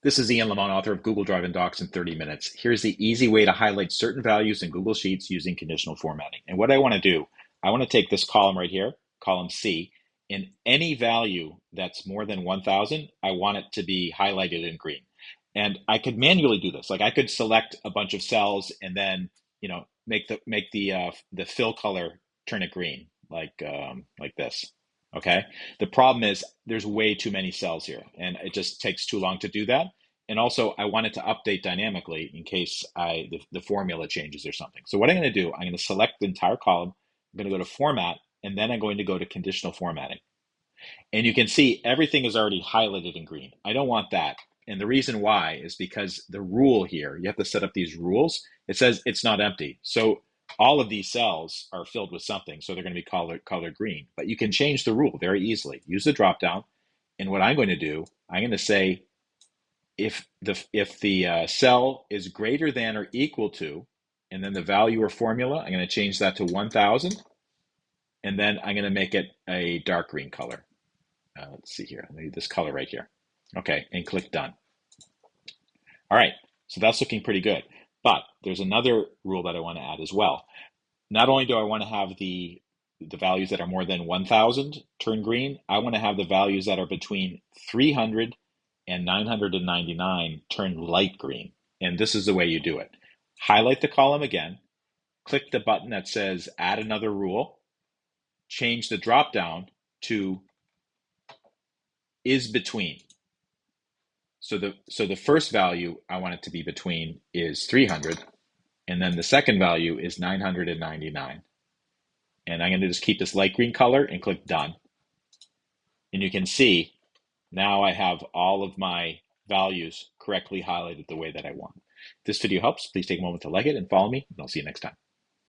This is Ian Lamont, author of Google Drive and Docs in 30 Minutes. Here's the easy way to highlight certain values in Google Sheets using conditional formatting. And what I want to do, I want to take this column right here, column C, and any value that's more than 1,000, I want it to be highlighted in green. And I could manually do this. Like I could select a bunch of cells and then, make the fill color turn it green, like this. Okay. The problem is there's way too many cells here, and it just takes too long to do that. And also, I want it to update dynamically in case the formula changes or something. So what I'm going to do, I'm going to select the entire column. I'm going to go to Format, and then I'm going to go to Conditional Formatting. And you can see everything is already highlighted in green. I don't want that. And the reason why is because the rule here, you have to set up these rules. It says it's not empty. So all of these cells are filled with something, so they're going to be colored green. But you can change the rule very easily. Use the drop down, and what I'm going to do, I'm going to say if the cell is greater than or equal to, and then the value or formula, I'm going to change that to 1,000, and then I'm going to make it a dark green color. Let's see here. I need this color right here. Okay, and click Done. All right, so that's looking pretty good. But there's another rule that I want to add as well. Not only do I want to have the values that are more than 1,000 turn green, I want to have the values that are between 300 and 999 turn light green. And this is the way you do it. Highlight the column again, click the button that says Add Another Rule, change the drop down to Is Between. So the first value I want it to be between is 300, and then the second value is 999. And I'm going to just keep this light green color and click Done. And you can see now I have all of my values correctly highlighted the way that I want. If this video helps, please take a moment to like it and follow me, and I'll see you next time.